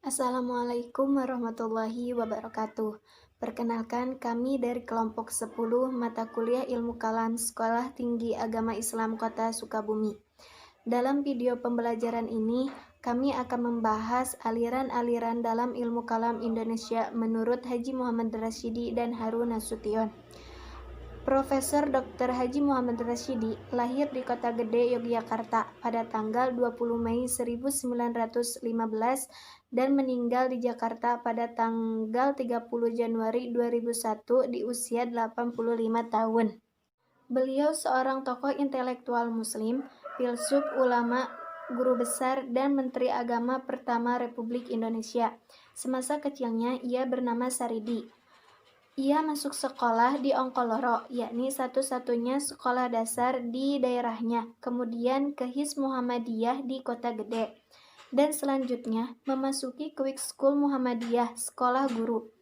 Assalamualaikum warahmatullahi wabarakatuh. Perkenalkan, kami dari kelompok 10 mata kuliah Ilmu Kalam Sekolah Tinggi Agama Islam Kota Sukabumi. Dalam video pembelajaran ini, kami akan membahas aliran-aliran dalam ilmu kalam Indonesia menurut Haji Muhammad Rasyidi dan Harun Nasution. Profesor Dr. Haji Muhammad Rasyidi lahir di Kota Gede, Yogyakarta pada tanggal 20 Mei 1915 dan meninggal di Jakarta pada tanggal 30 Januari 2001 di usia 85 tahun. Beliau seorang tokoh intelektual muslim, filsuf, ulama, guru besar, dan menteri agama pertama Republik Indonesia. Semasa kecilnya, ia bernama Saridi. Ia masuk sekolah di Ongkoloro, yakni satu-satunya sekolah dasar di daerahnya, kemudian ke His Muhammadiyah di Kota Gede, dan selanjutnya memasuki Quick School Muhammadiyah, sekolah guru.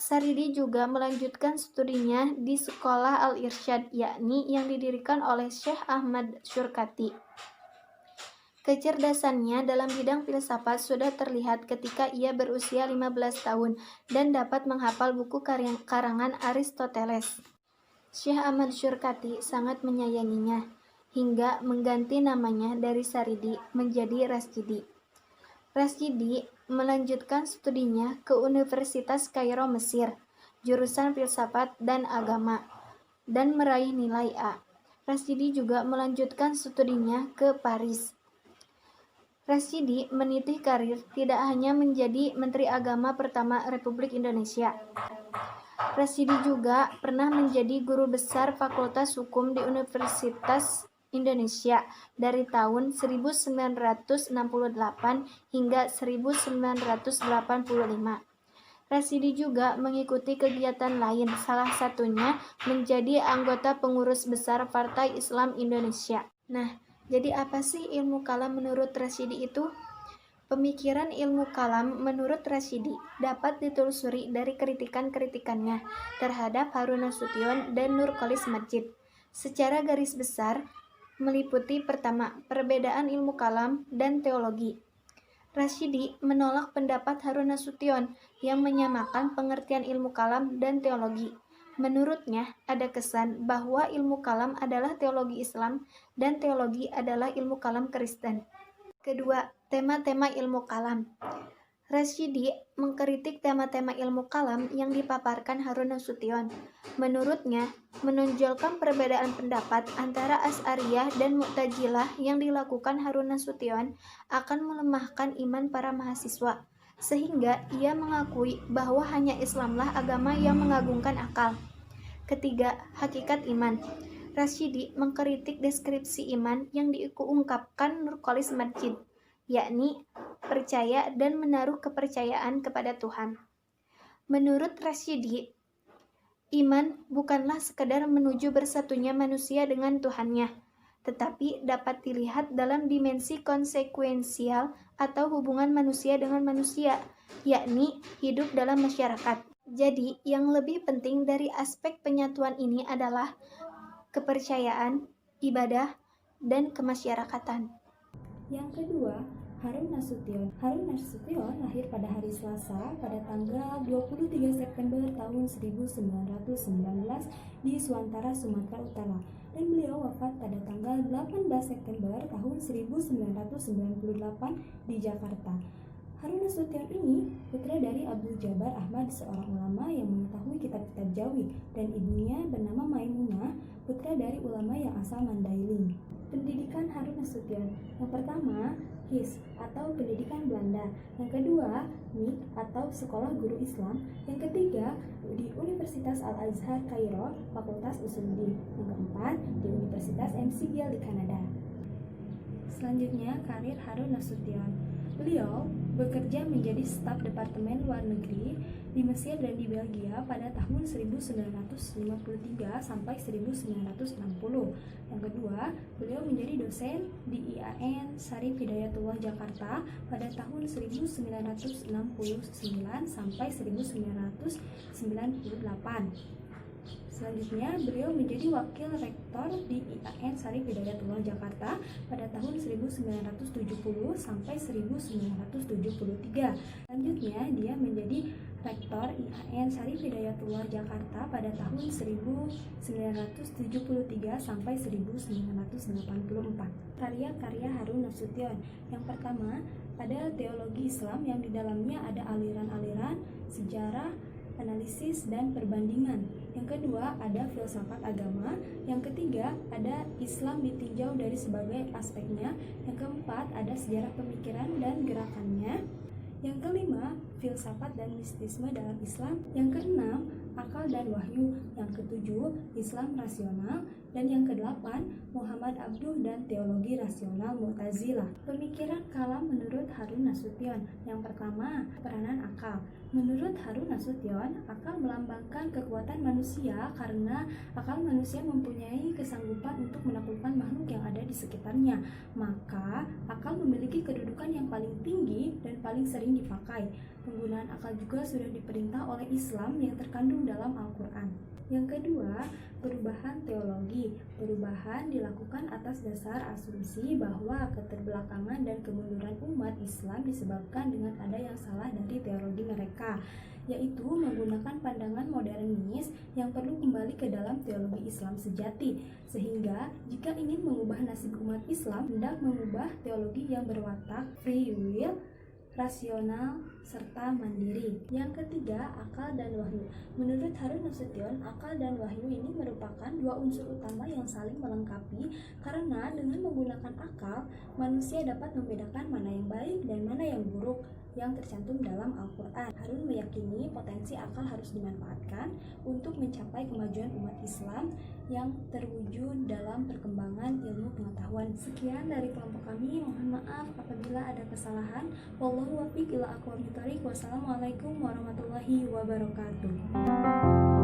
Saridi juga melanjutkan studinya di Sekolah Al-Irsyad, yakni yang didirikan oleh Syekh Ahmad Syurkati. Kecerdasannya dalam bidang filsafat sudah terlihat ketika ia berusia 15 tahun dan dapat menghafal buku karangan Aristoteles. Syekh Ahmad Syurkati sangat menyayanginya, hingga mengganti namanya dari Saridi menjadi Rasyidi. Rasyidi melanjutkan studinya ke Universitas Kairo, Mesir, jurusan filsafat dan agama, dan meraih nilai A. Rasyidi juga melanjutkan studinya ke Paris. Rasyidi meniti karir tidak hanya menjadi Menteri Agama pertama Republik Indonesia. Rasyidi juga pernah menjadi guru besar Fakultas Hukum di Universitas Indonesia dari tahun 1968 hingga 1985. Rasyidi juga mengikuti kegiatan lain, salah satunya menjadi anggota pengurus besar Partai Islam Indonesia. Nah, jadi apa sih ilmu kalam menurut Rasyidi itu? Pemikiran ilmu kalam menurut Rasyidi dapat ditelusuri dari kritikan-kritikannya terhadap Harun Nasution dan Nurcholish Madjid. Secara garis besar, meliputi pertama, perbedaan ilmu kalam dan teologi. Rasyidi menolak pendapat Harun Nasution yang menyamakan pengertian ilmu kalam dan teologi. Menurutnya, ada kesan bahwa ilmu kalam adalah teologi Islam dan teologi adalah ilmu kalam Kristen. Kedua, tema-tema ilmu kalam. Rasyidi mengkritik tema-tema ilmu kalam yang dipaparkan Harun Nasution. Menurutnya, menonjolkan perbedaan pendapat antara Asy'ariyah dan Mu'tazilah yang dilakukan Harun Nasution akan melemahkan iman para mahasiswa, sehingga ia mengakui bahwa hanya Islamlah agama yang mengagungkan akal. Ketiga, hakikat iman. Rasyidi mengkritik deskripsi iman yang diungkapkan Nurcholish Madjid, yakni percaya dan menaruh kepercayaan kepada Tuhan. Menurut Rasyidi, iman bukanlah sekedar menuju bersatunya manusia dengan Tuhannya, tetapi dapat dilihat dalam dimensi konsekuensial atau hubungan manusia dengan manusia, yakni hidup dalam masyarakat. Jadi, yang lebih penting dari aspek penyatuan ini adalah kepercayaan, ibadah, dan kemasyarakatan. Yang kedua, Harun Nasution. Harun Nasution lahir pada hari Selasa pada tanggal 23 September tahun 1919 di Suantara, Sumatera Utara, dan beliau wafat pada tanggal 18 September tahun 1998 di Jakarta. Harun Nasution ini putra dari Abu Jabar Ahmad, seorang ulama yang mengetahui kitab-kitab Jawi, dan ibunya bernama Maimunah, putra dari ulama yang asal Mandailing. Pendidikan Harun Nasution. Yang pertama, HIS atau pendidikan Belanda. Yang kedua, MIK atau Sekolah Guru Islam. Yang ketiga, di Universitas Al-Azhar Kairo, Fakultas Usuluddin. Yang keempat, di Universitas McGill di Kanada. Selanjutnya, karir Harun Nasution. Beliau bekerja menjadi staf Departemen Luar Negeri di Mesir dan di Belgia pada tahun 1953 sampai 1960. Yang kedua, beliau menjadi dosen di IAIN Syarif Hidayatullah Jakarta pada tahun 1969 sampai 1998. Selanjutnya, beliau menjadi wakil rektor di IAIN Syarif Hidayatullah Jakarta pada tahun 1970 sampai 1973. Selanjutnya, dia menjadi rektor IAIN Syarif Hidayatullah Jakarta pada tahun 1973 sampai 1984. Karya-karya Harun Nasution. Yang pertama, ada teologi Islam yang di dalamnya ada aliran-aliran, sejarah, analisis, dan perbandingan. Yang kedua, ada filsafat agama. Yang ketiga, ada Islam ditinjau dari sebagai aspeknya. Yang keempat, ada sejarah pemikiran dan gerakannya. Yang kelima, filsafat dan mistisme dalam Islam. Yang keenam, akal dan wahyu. Yang ketujuh, Islam rasional. Dan yang kedelapan, Muhammad Abduh dan teologi rasional Mu'tazilah. Pemikiran kalam menurut Harun Nasution. Yang pertama, peranan akal. Menurut Harun Nasution, akal melambangkan kekuatan manusia karena akal manusia mempunyai kesanggupan untuk menaklukkan makhluk yang ada di sekitarnya. Maka, akal memiliki kedudukan yang paling tinggi dan paling sering dipakai. Penggunaan akal juga sudah diperintah oleh Islam yang terkandung dalam Al-Quran. Yang kedua, perubahan teologi. Perubahan dilakukan atas dasar asumsi bahwa keterbelakangan dan kemunduran umat Islam disebabkan dengan ada yang salah dari teologi mereka, yaitu menggunakan pandangan modernis yang perlu kembali ke dalam teologi Islam sejati. Sehingga jika ingin mengubah nasib umat Islam, hendak mengubah teologi yang berwatak free will, rasional, serta mandiri. Yang ketiga, akal dan wahyu. Menurut Harun Nasution, akal dan wahyu ini merupakan dua unsur utama yang saling melengkapi karena dengan menggunakan akal, manusia dapat membedakan mana yang baik dan mana yang buruk yang tercantum dalam Al-Quran. Harun meyakini potensi akal harus dimanfaatkan untuk mencapai kemajuan umat Islam yang terwujud dalam perkembangan ilmu pengetahuan. Sekian dari kelompok kami, mohon maaf apabila ada kesalahan. Wallahu waffiq ila aqwamit thoriq. Wassalamualaikum warahmatullahi wabarakatuh.